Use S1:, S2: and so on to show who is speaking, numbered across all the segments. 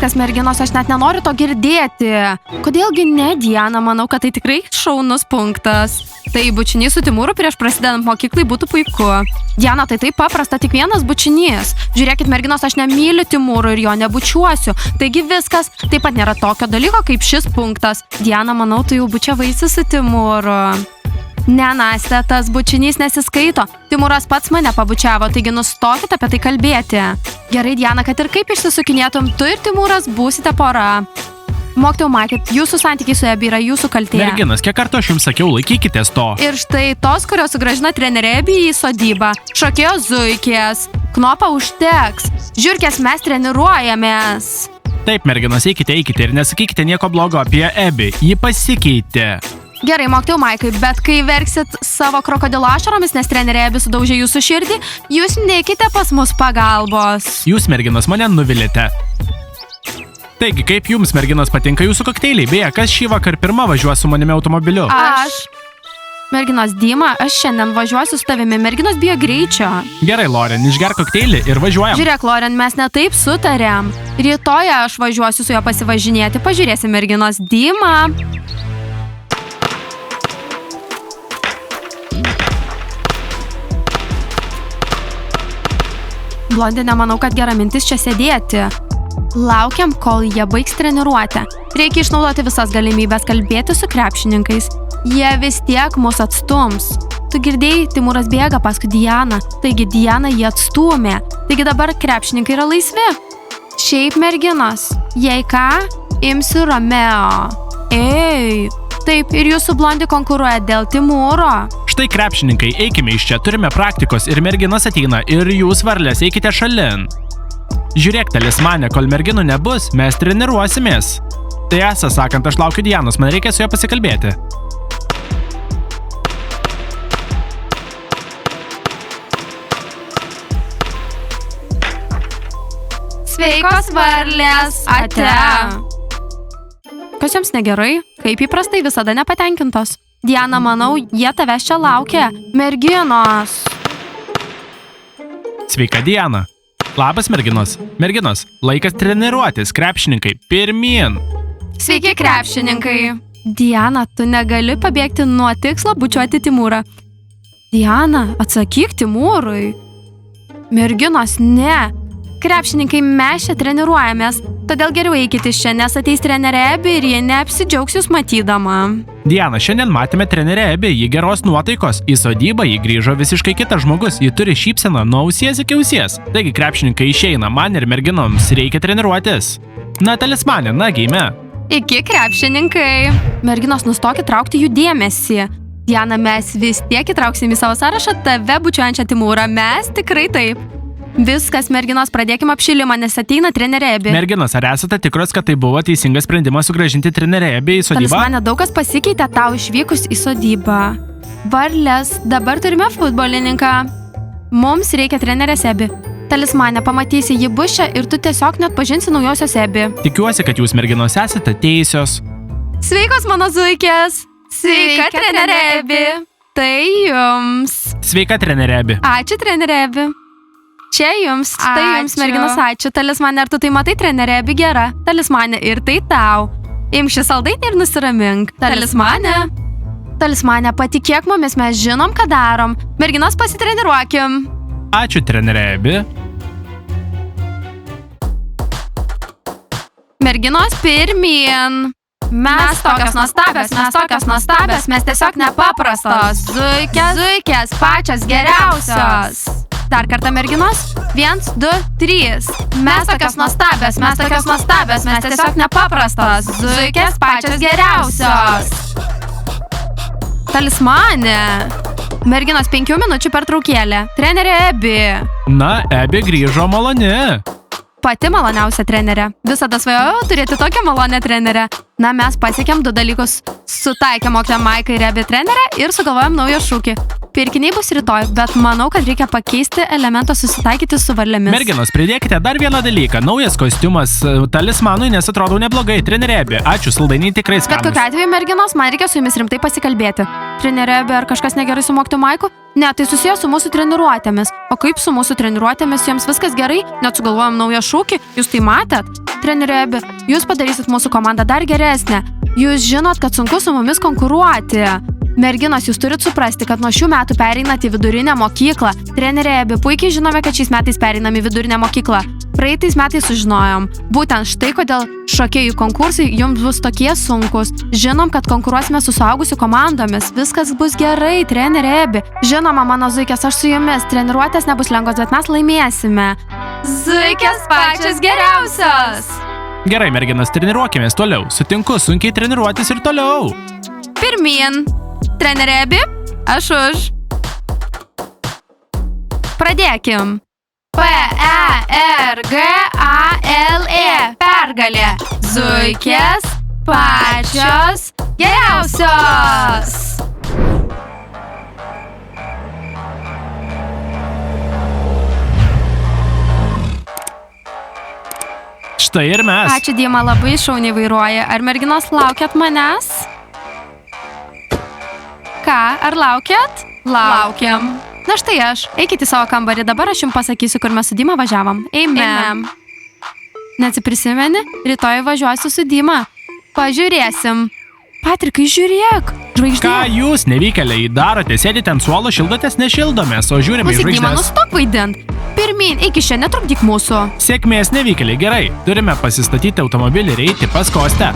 S1: Viskas, merginos, aš net nenoriu to girdėti. Kodėlgi ne, Diana, manau, kad tai tikrai šaunus punktas. Tai bučinys su Timūru prieš prasidedant mokyklai būtų puiku. Diana, tai taip paprasta, tik vienas bučinys. Žiūrėkit, merginos, aš nemyliu Timūro ir jo nebučiuosiu. Taigi viskas, taip pat nėra tokio dalyko kaip šis punktas. Diana, manau, tu jau bučiavaisi su Timūru. Ne, Nastė, tas bučinys nesiskaito. Timūras pats mane pabučiavo, taigi nustokit apie tai kalbėti. Gerai, Diana, kad ir kaip išsisukinėtum, tu ir Timūras būsite pora. Mokytojau Maikai, jūsų santykiai su Ebi yra jūsų kaltė.
S2: Merginas, kiek kartų aš jums sakiau, laikykitės to.
S1: Ir štai tos, kurios sugrąžina trenerę Ebi į sodybą. Šokėjo zuikės. Knopą užteks. Žiūrkės, mes treniruojamės.
S2: Taip, merginos, eikite ir nesakykite nieko blogo apie Ebi. Ji pasikeitė.
S1: Gerai, mokytojau Maikai, bet kai verksit savo krokodilo ašaromis, nes trenerė Ebi sudaužė jūsų širdį, jūs neikite pas mus pagalbos.
S2: Jūs, merginos, mane nuvilėte. Taigi, kaip jums, merginos, patinka jūsų kokteiliai? Beje, kas šį vakar pirmą važiuos su manimi automobiliu?
S1: Aš. Merginos, Dima, aš šiandien važiuosiu su tavimi. Merginos bijo greičio.
S2: Gerai, Loren, išgerk kokteilį ir važiuojam.
S1: Žiūrėk, Loren, mes ne taip sutarėm. Rytoj aš važiuosiu su juo pasivažinėti. Pažiūrėsim, merginos. Dima. Blondinė, manau, kad gera mintis čia sėdėti. Laukiam, kol jie baigs treniruotę. Reikia išnaudoti visas galimybės kalbėti su krepšininkais. Jie vis tiek mus atstums. Tu girdėjai, Timūras bėga paskui Dianą. Taigi Diana jį atstūmė. Taigi dabar krepšininkai yra laisvi. Šiaip, merginos, jei ką, imsiu Romeo. Ei, taip, ir jūsų blondi konkuruoja dėl Timūro.
S2: Štai krepšininkai, eikime iš čia, turime praktikos ir merginos ateina ir jūs, varlės, eikite šalin. Žiūrėk, talismane, kol merginų nebus, mes treniruosimės. Tai esą sakant, aš laukiu Dianos, man reikia su ja pasikalbėti.
S1: Sveikos, varlės! Ate! Kas jums negerai? Kaip įprastai visada nepatenkintos. Diana, manau, jie tavęs čia laukia. Merginos!
S2: Sveika, Diana. Labas, merginos. Merginos, laikas treniruotis, krepšininkai, pirmyn.
S1: Sveiki, krepšininkai. Diana, tu negali pabėgti nuo tikslo bučiuoti Timūrą. Diana, atsakyk Timūrui. Merginos, ne. Krepšininkai, mes čia treniruojamės. Todėl geriau eikite iš čia, nes ateis trenerė Ebi ir jie neapsidžiaugs jūs matydama.
S2: Diana, šiandien matėme trenerę Ebi, ji geros nuotaikos. Į sodybą ji grįžo visiškai kitas žmogus, ji turi šypseną nuo ausies iki ausies. Taigi krepšininkai išeina, man ir merginoms reikia treniruotis. Na, talismane, na, geime.
S1: Iki, krepšininkai. Merginos, nustokit traukti jų dėmesį. Diana, mes vis tiek įtrauksim į savo sąrašą tave bučiuojančią Timūrą. Mes tikrai taip. Viskas, merginos, pradėkime apšilimą, nes ateina trenerė Ebi.
S2: Merginos, ar esate tikros, kad tai buvo teisingas sprendimas sugrąžinti trenerę Ebi į sodybą?
S1: Talismane, daug kas pasikeitė tau išvykus į sodybą. Varlės, dabar turime futbolininką. Mums reikia trenerės Ebi. Talismane, pamatysi, ji bus čia ir tu tiesiog net pažinsi naujosios Ebi.
S2: Tikiuosi, kad jūs, merginos, esate teisios.
S1: Sveikos, mano zuikės. Sveika, trenerė Ebi. Tai jums.
S2: Sveika, trenerė Ebi.
S1: Ačiū, trenerė Ebi. Čia jums, tai jums, merginos, ačiū. Talismane, ar tu tai matai, trenerė Ebi gera? Talismane, ir tai tau. Imk šį saldainį ir nusiramink. Talismane. Talismane, patikėk mumis, mes žinom, ką darom. Merginos, pasitreniruokim.
S2: Ačiū, trenerė Ebi.
S1: Merginos, pirmyn. Mes tokios nuostabios, mes tiesiog nepaprastos. Zuikės, pačios geriausios. Dar kartą, merginos. 1, 2, 3. Mes tokios nuostabios, mes tiesiog nepaprastos. Zuikės, pačios geriausios. Talismane. Merginos, 5 minučių pertraukėlė. Trenerė Ebi.
S2: Na, Ebi grįžo maloni.
S1: Pati maloniausia trenerė. Visada svajojau turėti tokią malonę trenerę. Na, mes pasiekėm 2 dalykus. Sutaikėm mokytoją Maiką ir Ebi trenerę ir sugalvojom naują šūkį. Pirkiniai bus rytoj, bet manau, kad reikia pakeisti elementą susitaikyti su varlėmis.
S2: Merginos, pridėkite dar vieną dalyką. Naujas kostiumas talismanui, nes atrodo neblogai. Trenerė Ebi, ačiū, saldainiai tikrai skanūs.
S1: Bet kokiu atveju, merginos, man reikia su jumis rimtai pasikalbėti. Trenerė Ebi, ar kažkas negerai su mokytoju Maiku? Ne, tai susijęs su mūsų treniruotėmis. O kaip su mūsų treniruotėmis, jums viskas gerai? Net sugalvojom naują šūkį, jūs tai matėt? treneri Ebi, jūs padarysit mūsų komandą dar geresnę. Jūs žinot, kad sunku su mumis konkuruoti. Merginos, jūs turit suprasti, kad nuo šių metų pereinat į vidurinę mokyklą. Treneri Ebi, puikiai žinome, kad šiais metais pereinam į vidurinę mokyklą. Praeitais metais sužinojom. Būtent štai kodėl šokėjų konkursai jums bus tokie sunkus. Žinom, kad konkuruosime su suaugusių komandomis. Viskas bus gerai, treneri Ebi. Žinoma, mano zuikės, aš su jumis. Treniruotės nebus lengvos, bet mes laimėsime. Zuikės pačios geriausios!
S2: Gerai, merginos, treniruokimės toliau. Sutinku, sunkiai treniruotis ir toliau.
S1: Pirmyn. Treneri Ebi, aš už. Pradėkim. Pergalė. Pergalė. Zuikės pačios geriausios.
S2: Štai ir mes.
S1: Ačiū, Dima, labai šauniai vairuoja. Ar merginos laukiat manęs? Ką, ar laukiat? Laukiam. Na štai aš. Eikit į savo kambarį, dabar aš jums pasakysiu, kur mes su Dima važiavom. Eime. Neatsiprisimeni? Rytoj važiuosiu su Dima. Pažiūrėsim. Patrikai, žiūrėk. Žvaigždė.
S2: Ką jūs, nevykėliai, darote? Sėdite ant suolo, šildotės, nešildomės, o žiūrime į
S1: Klausyk, Dima,
S2: žvaigždės.
S1: nustok vaidint. Pirmyn, eik iš čia, netrukdyk mūsų.
S2: Sėkmės, nevykėliai, gerai. Turime pasistatyti automobilį ir eiti pas Kostę.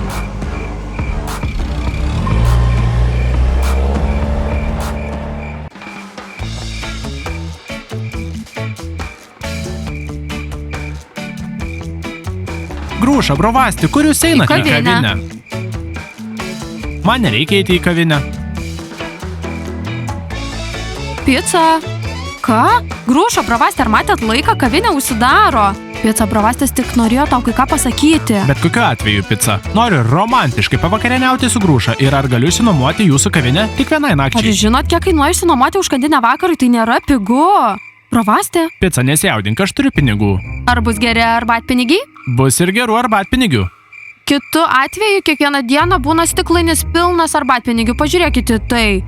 S2: Grūša, brovasti, kur jūs einate?
S1: Į kavinę.
S2: Man nereikia eiti į kavinę.
S1: Pica. Ką? Grūšo, bravastė, ar matėt laiką, kavinė užsidaro. Pica, bravastės tik norėjo tau kai ką pasakyti.
S2: Bet kokiu atveju, Pica, noriu romantiškai pavakarieniauti su Grūša ir ar galiu išsinuomoti jūsų kavinę tik vienai
S1: Ar
S2: nakčiai?
S1: žinot, kiek kainuoja išsinuomoti užkandinę vakarui, tai nėra pigu. Bravastė,
S2: Pica, nesijaudink, aš turiu pinigų.
S1: ar bus geri arbatpinigiai?
S2: Bus ir gerų arbatpinigių.
S1: Kitu atveju kiekvieną dieną būna stiklainis pilnas arbatpinigių. Pažiūrėkite tai.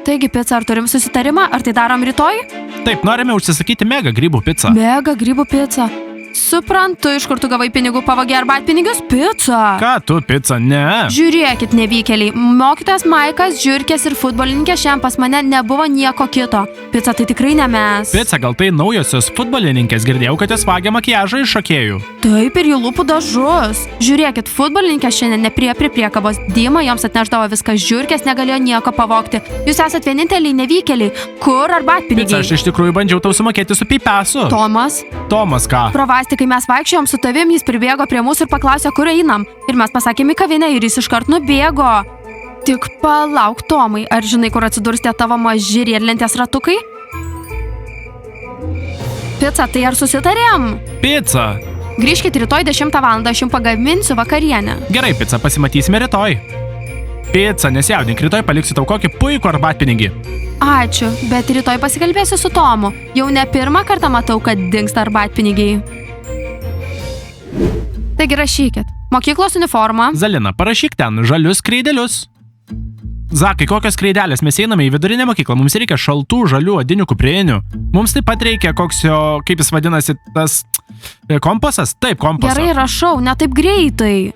S1: Taigi, Pica, ar turim susitarimą? Ar tai darom rytoj?
S2: Taip, norime užsisakyti mega grybų picą.
S1: Mega grybų pica. Suprantu, iš kur tu gavai pinigų, pavogė arbatpinigius? Pica.
S2: Ką tu, Pica, ne?
S1: Žiūrėkit, nevykėliai. Mokytojas Maikas, žiurkės ir futbolininkė šiandien pas mane nebuvo nieko kito. Pica, tai tikrai ne mes.
S2: Pica, gal tai naujosios futbolininkės, girdėjau, kad jos vagia makiažą iš šokėjų.
S1: Taip, ir jų lūpų dažus. Žiūrėkit, futbolininkė šiandien neprie priekabos. Dima joms atneždavo viską, žiurkės negalėjo nieko pavogti. Jūs esat vieninteliai nevykėliai. Kur
S2: Pica,
S1: arbatpinigiai?
S2: aš iš tikrųjų bandžiau tau sumokėti su pipesu.
S1: Tomas.
S2: Tomas, ką?
S1: Pravasti, kai mes vaikščiojom su tavim, jis pribėgo prie mūsų ir paklausė, kur einam. Ir mes pasakėm į kavinę ir jis iškart nubėgo. Tik palauk, Tomai, ar žinai, kur atsidurs tie tavo maži riedlentės ratukai? Pica, tai ar susitarėm?
S2: Pica.
S1: Grįžkit rytoj 10 val. Aš jums pagaminsiu vakarienę.
S2: Gerai, Pica, pasimatysime rytoj. Pica, nesijaudink, rytoj paliksiu tau kokį puikų arbatpinigį.
S1: Ačiū, bet rytoj pasikalbėsiu su Tomu. Jau ne pirmą kartą matau, kad dingsta arbatpinigiai. Taigi rašykit. Mokyklos uniforma.
S2: Zalina, parašyk ten žalius kreidelius. Zakai, kokios kreidelės? Mes einame į vidurinę mokyklą, mums reikia šaltų žalių odinių kuprinių. Mums taip pat reikia koks jo, kaip jis vadinasi, tas kompasas? Taip, kompasas.
S1: Gerai, rašau, ne taip greitai.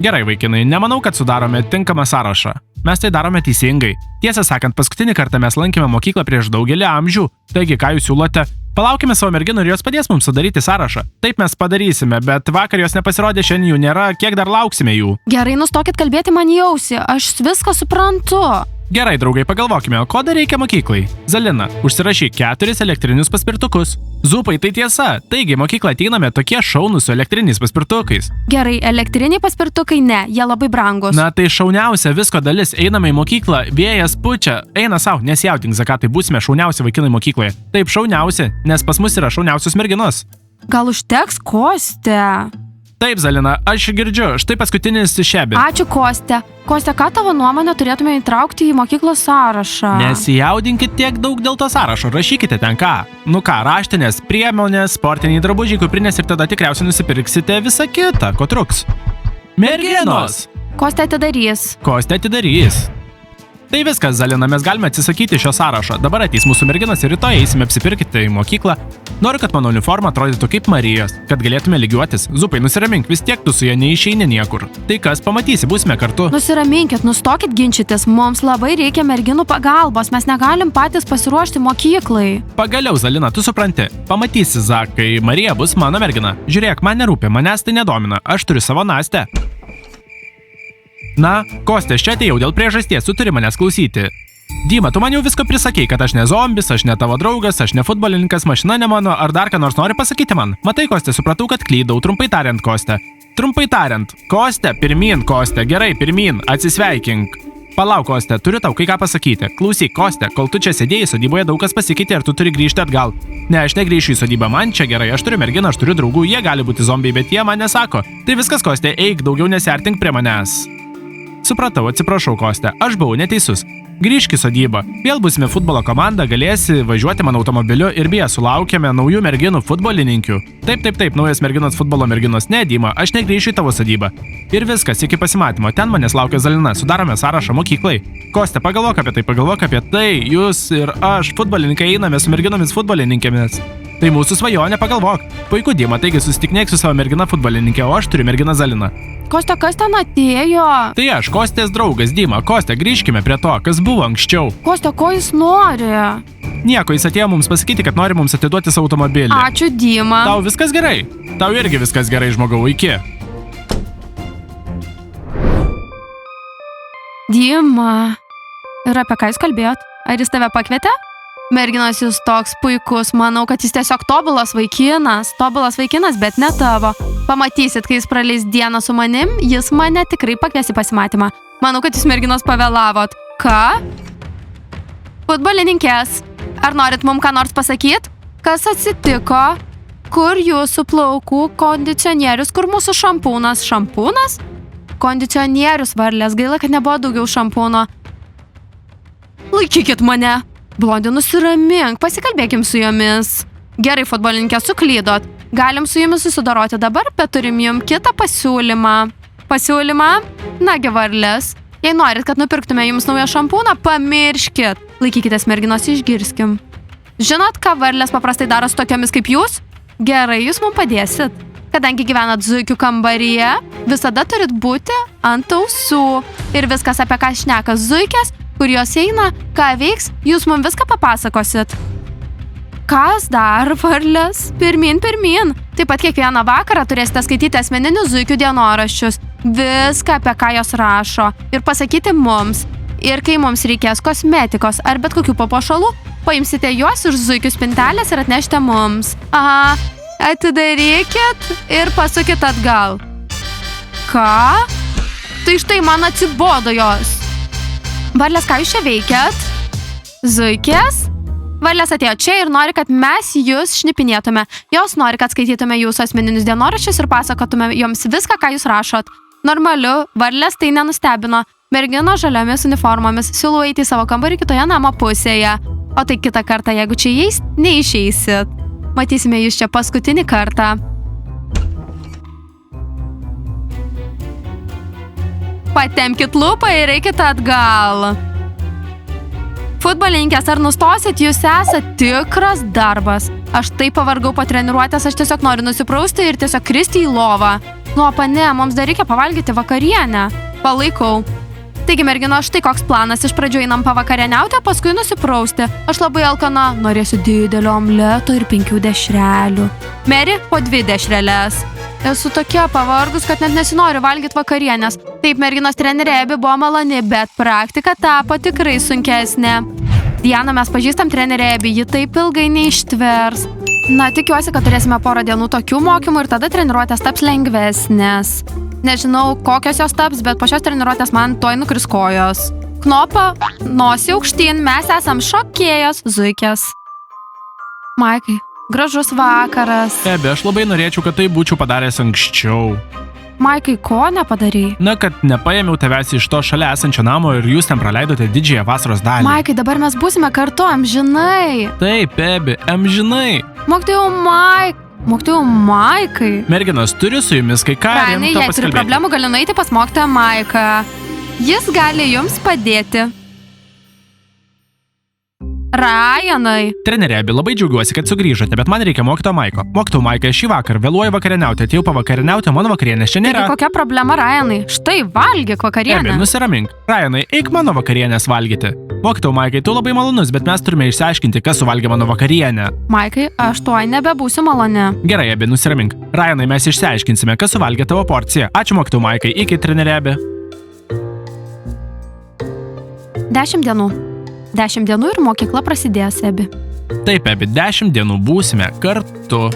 S2: Gerai, vaikinai, nemanau, kad sudarome tinkamą sąrašą. Mes tai darome teisingai. Tiesą sakant, paskutinį kartą mes lankėme mokyklą prieš daugelį amžių. Taigi, ką jūs siūlote? Palaukime savo merginų ir jos padės mums sudaryti sąrašą. Taip mes padarysime, bet vakar jos nepasirodė, šiandien jų nėra, kiek dar lauksime jų.
S1: Gerai, nustokit kalbėti man į ausį, aš viską suprantu.
S2: Gerai, draugai, pagalvokime, o ko dar reikia mokyklai? Zalina, užsirašyk 4 elektrinius paspirtukus. Zupai, tai tiesa. Taigi, mokyklą ateiname tokie šaunūs su elektriniais paspirtukais.
S1: Gerai, elektriniai paspirtukai ne, jie labai brangus.
S2: Na, tai šauniausia visko dalis. Einame į mokyklą, vėjas pučia. Eina savo, nesijaudink, Zakatai, būsime šauniausi vaikinai mokykloje. Taip, šauniausi, nes pas mus yra šauniausios merginos.
S1: Gal užteks, Kostė?
S2: Taip, Zalina, aš girdžiu, štai paskutinis šebė.
S1: Ačiū, Kostė. Kostė, ką tavo nuomonė turėtume įtraukti į mokyklos sąrašą?
S2: Nesijaudinkit tiek daug dėl to sąrašo, rašykite ten ką. Nu ką, raštinės, priemonės, sportiniai drabužiai, kuprinės ir tada tikriausiai nusipirksite visą kitą, ko truks. Merginos!
S1: Kostė atidarys.
S2: Kostė atidarys. Tai viskas, Zalina, mes galime atsisakyti šio sąrašo. Dabar ateis mūsų merginos ir rytoj eisime apsipirkti į mokyklą. Noriu, kad mano uniforma atrodytų kaip Marijos, kad galėtume lygiuotis. Zupai, nusiramink, vis tiek tu su ja neišeini niekur. Tai kas, pamatysi, būsime kartu.
S1: Nusiraminkit, nustokit ginčytis, mums labai reikia merginų pagalbos, mes negalim patys pasiruošti mokyklai.
S2: Pagaliau, Zalina, tu supranti. Pamatysi, Zakai, Marija bus mano mergina. Žiūrėk, man nerūpi, manęs tai nedomina, aš turiu savo Nastę. Na, Kostė, aš čia atėjau dėl priežasties, tu turi manęs klausyti. Dyma, tu man jau visko prisakei, kad aš ne zombis, aš ne tavo draugas, aš ne futbolininkas, mašina ne mano, ar dar ką nors nori pasakyti man? Matai, Kostė, supratau, kad klydau, trumpai tariant, Kostė. Trumpai tariant, Kostė, pirmyn, Kostė, gerai, pirmyn, atsisveikink. Palauk, Kostė, turiu tau kai ką pasakyti. Klausyk, Kostė, kol tu čia sėdėjai, sodyboje daug kas pasikeitė ir tu turi grįžti atgal. Ne, aš negrįšiu į sodybą, man čia gerai, aš turiu merginą, aš turiu draugų, jie gali būti zombiai, bet jie man nesako. Tai viskas, Kostė, eik, daugiau nesiartink prie manęs. Supratau, atsiprašau, Kostė, aš buvau neteisus. Grįžk į sodybą. Vėl būsime futbolo komanda, galėsi važiuoti mano automobiliu ir beje, sulaukėme naujų merginų futbolininkių. Taip, naujas merginos futbolo merginos. Ne, Dyma, aš negrįšiu į tavo sodybą. Ir viskas, iki pasimatymo. Ten manęs laukia Zalina, sudarome sąrašą mokyklai. Kostė, pagalvok apie tai, jūs ir aš, futbolininkai, einame su merginomis futbolininkėmis. Tai mūsų svajonė, pagalvok. Puiku, Dyma, taigi susitiknėk su savo mergina futbolininkė, o aš turiu merginą Zaliną.
S1: Kostė, kas ten atėjo?
S2: Tai aš, Kostės draugas, Dyma. Kostė, grįžkime prie to, kas buvo anksčiau.
S1: Kostė, ko jis nori?
S2: Nieko, jis atėjo mums pasakyti, kad nori mums atiduoti savo automobilį.
S1: Ačiū, Dyma.
S2: Tau viskas gerai? Tau irgi viskas gerai, žmogau, iki.
S1: Dyma. Ir apie ką jūs kalbėjot? Ar jis tave pakvietė? Merginos, jūs toks puikus, manau, kad jis tiesiog tobulas vaikinas, bet ne tavo. Pamatysit, kai jis praleis dieną su manim, jis mane tikrai pakvies į pasimatymą. Manau, kad jūs merginos pavėlavot. Ką? Futbolininkės, ar norit mum ką nors pasakyt? Kas atsitiko? Kur jūsų plaukų kondicionierius, kur mūsų šampūnas? Šampūnas? Kondicionierius, varlės, gaila, kad nebuvo daugiau šampūno. Laikykit mane. Blondė, nusiramink, pasikalbėkim su jomis. Gerai, futbolininkė, suklydot. Galim su jumis susidoroti dabar, bet turim jum kitą pasiūlymą. Pasiūlymą? Nagi, varlės. Jei norit, kad nupirktume jums naują šampūną, pamirškit. Laikykitės, merginos, išgirskim. Žinot, ką varlės paprastai daro su tokiomis kaip jūs? Gerai, jūs mums padėsit. Kadangi gyvenat zuikių kambaryje, visada turit būti ant ausų. Ir viskas, apie ką šneka zuikės, kur jos eina, ką veiks, jūs mums viską papasakosit. Kas dar, varlės? Pirmyn. Taip pat kiekvieną vakarą turėsite skaityti asmeninius zuikių dienoraščius. Viską, apie ką jos rašo. Ir pasakyti mums. Ir kai mums reikės kosmetikos ar bet kokių papuošalų, paimsite juos iš zuikių spintelės ir atnešite mums. Aha, atidarykit ir pasukit atgal. Ką? Tai štai man atsibodo jos. Varlės, ką jūs čia veikiat? Zuikės? Varlės atėjo čia ir nori, kad mes jūs šnipinėtume. Jos nori, kad skaitytume jūsų asmeninius dienoraščius ir pasakotume joms viską, ką jūs rašot. Normaliu, varlės tai nenustebino. Mergino žaliomis uniformomis siūlau eiti į savo kambarį kitoje namo pusėje. O tai kitą kartą, jeigu čia įeis, neišeisit. Matysime jūs čia paskutinį kartą. Patempkit lūpą ir eikit atgal. Futbolininkės, ar nustosit, jūs esat tikras darbas. Aš taip pavargau po treniruotės, aš tiesiog noriu nusiprausti ir tiesiog kristi į lovą. Nu, ne, mums dar reikia pavalgyti vakarienę. Palaikau. Taigi, mergino, štai koks planas. Iš pradžių einam pavakarieniauti, paskui nusiprausti. Aš labai alkana, norėsiu didelio omleto ir 5 dešrelių. Meri, po 2 dešreles. Esu tokia pavargus, kad net nesinoriu valgyti vakarienės. Taip, merginos trenerė Ebi buvo maloni, bet praktika tapo tikrai sunkesnė. Diana, mes pažįstam trenerė Ebi, ji taip ilgai neištvers. Na, tikiuosi, kad turėsime porą dienų tokių mokymų ir tada treniruotės taps lengvesnės. Nežinau, kokios jos taps, bet po šios treniruotės man tuoj nukris kojos. Knopa, nosį aukštyn, mes esam šokėjos zuikės. Maikai, gražus vakaras.
S2: Ebi, aš labai norėčiau, kad tai būčiau padaręs anksčiau.
S1: Maikai, ko nepadarei?
S2: Na, kad nepaėmiau tavęs iš to šalia esančio namo ir jūs ten praleidote didžiąją vasaros dalį.
S1: Maikai, dabar mes būsime kartu, amžinai.
S2: Taip, Ebi, amžinai.
S1: Mokytojau Maikai.
S2: Merginos, turiu su jumis kai ką
S1: Rainai,
S2: rimto
S1: jei turi
S2: pasikalbėti.
S1: problemų, gali nueiti pas mokytoją Maiką. Jis gali jums padėti. Ryanai.
S2: Trenerė Abi, labai džiaugiuosi, kad sugrįžote, bet man reikia mokytojo Maiko. Mokytojo Maikai, šį vakar vėluoju vakarieniauti, atėjau pavakarieniauti, mano vakarienės čia nėra.
S1: Taigi kokia problema, Ryanai? Štai, valgyk vakarienę.
S2: Abi, nusiramink. Ryanai, eik mano vakarienės valgyti. Mokytojo Maikai, tu labai malonus, bet mes turime išsiaiškinti, kas suvalgė mano vakarienę.
S1: Maikai, aš tuoj nebebūsiu maloni.
S2: Gerai, Abi, nusiramink. Ryanai, mes išsiaiškinsime, kas suvalgė tavo porciją. Ačiū mokytojo Maikai, iki trenerė Abi.
S1: 10 dienų. 10 dienų ir mokykla prasidės, Abi.
S2: Taip, Abi, 10 dienų būsime kartu.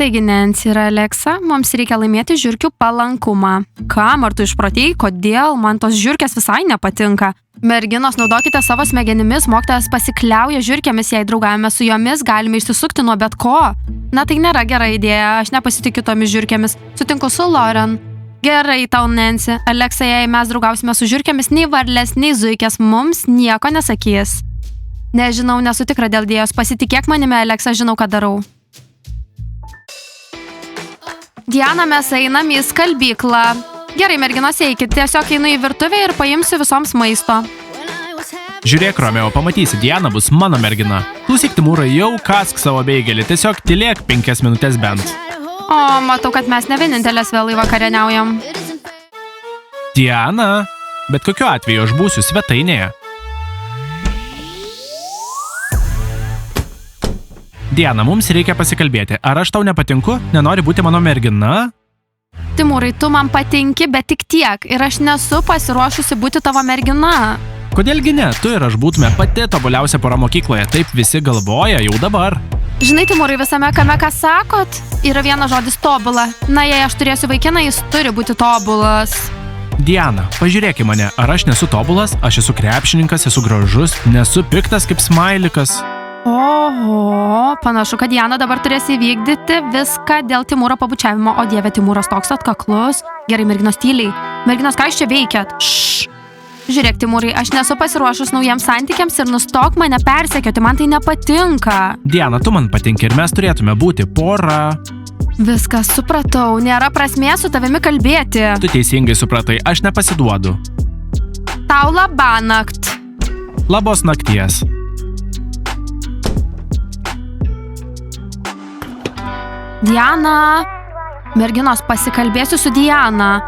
S1: Taigi, Nancy ir Alexa, mums reikia laimėti žiurkių palankumą. Kam, ar tu išprotėjai, kodėl? Man tos žiurkės visai nepatinka. Merginos, naudokite savo smegenimis, mokytojas pasikliauja žiurkėmis, jei draugavome su jomis, galime išsisukti nuo bet ko. Na, tai nėra gera idėja, aš nepasitikiu tomis žiurkėmis. Sutinku su Lauren. Gerai tau, Nancy. Alexa, jei mes draugausime su žiurkėmis, nei varlės, nei zuikės mums nieko nesakys. Nežinau, nesu tikra dėl idėjos. Pasitikėk manimi, Alexa, žinau, ką darau. Diana, mes einam į skalbyklą. Gerai, merginos, eikit. Tiesiog einu į virtuvę ir paimsiu visoms maisto.
S2: Žiūrėk, Romeo, pamatysi, Diana bus mano mergina. Klausyk, Timūrai, jau kask savo beigelį, tiesiog tylėk 5 minutės bent.
S1: O, matau, kad mes ne vienintelės vėlai vakarieniaujam.
S2: Diana, bet kokiu atveju aš būsiu svetainėje. Diana, mums reikia pasikalbėti. Ar aš tau nepatinku? Nenori būti mano mergina?
S1: Timūrai, tu man patinki, bet tik tiek. Ir aš nesu pasiruošusi būti tavo mergina.
S2: Kodėlgi ne? Tu ir aš būtume pati tobuliausia pora mokykloje. Taip visi galvoja jau dabar.
S1: Žinai, Timūrai, visame kame, ką sakot, yra vienas žodis tobula. Na, jei aš turėsiu vaikiną, jis turi būti tobulas.
S2: Diana, pažiūrėk į mane. Ar aš nesu tobulas? Aš esu krepšininkas, esu gražus, nesu piktas kaip smailikas.
S1: Oho, panašu, kad Diana dabar turės įvykdyti viską dėl Timūro pabučiavimo. O dieve, Timūras toks atkaklus. Gerai, merginos, tyliai. Merginos, ką jūs čia veikiat? Šš. Žiūrėk, Timūrai, aš nesu pasiruošus naujiems santykiams ir nustok mane persekioti, man tai nepatinka.
S2: Diana, tu man patinki ir mes turėtume būti pora.
S1: Viskas supratau, nėra prasmės su tavimi kalbėti.
S2: Tu teisingai supratai, aš nepasiduodu.
S1: Tau labanakt.
S2: Labos nakties.
S1: Diana. Merginos, pasikalbėsiu su Diana.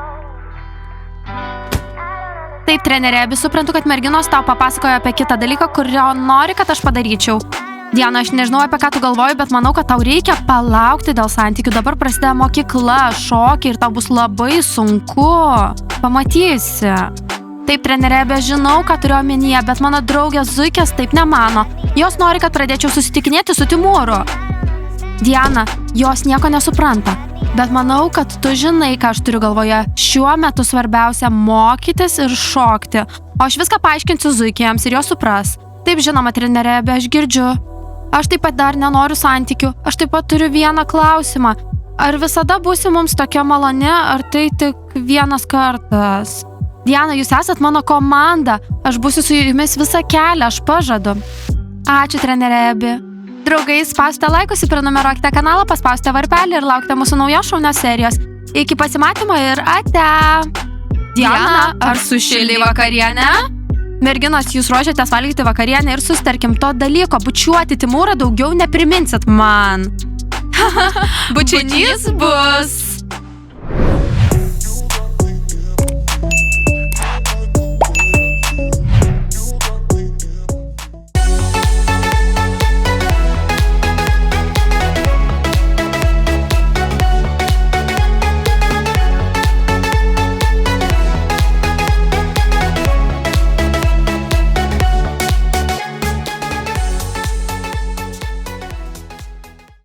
S1: Taip, trenerė, Abi, suprantu, kad merginos tau papasakojo apie kitą dalyką, kurio nori, kad aš padaryčiau. Diana, aš nežinau, apie ką tu galvoji, bet manau, kad tau reikia palaukti dėl santykių. Dabar prasideda mokykla, šokiai ir tau bus labai sunku. Pamatysi. Taip, trenerė, Abi, žinau, ką turiu omenyje, bet mano draugės zuikės taip nemano. Jos nori, kad pradėčiau susitikinėti su Timūru. Diana, jos nieko nesupranta. Bet manau, kad tu žinai, ką aš turiu galvoje. Šiuo metu svarbiausia mokytis ir šokti. O aš viską paaiškinsiu zuikėms ir jos supras. Taip, žinoma, trenerė, Abi, aš girdžiu. Aš taip pat dar nenoriu santykių. Aš taip pat turiu vieną klausimą. Ar visada būsi mums tokia maloni, ar tai tik vienas kartas? Diana, jūs esat mano komanda. Aš būsiu su jumis visą kelią, aš pažadu. Ačiū, trenerė, Abi. Draugai, spauskite laikus, prenumeruokite kanalą, paspauskite varpelį ir laukite mūsų naujos šaunios serijos. Iki pasimatymo ir ate! Diana, ar sušildei vakarienę? Merginos, jūs ruošiatės valgyti vakarienę ir susitarkim to dalyko. Bučiuoti Timūrą daugiau nepriminsit man. Bučinys bus.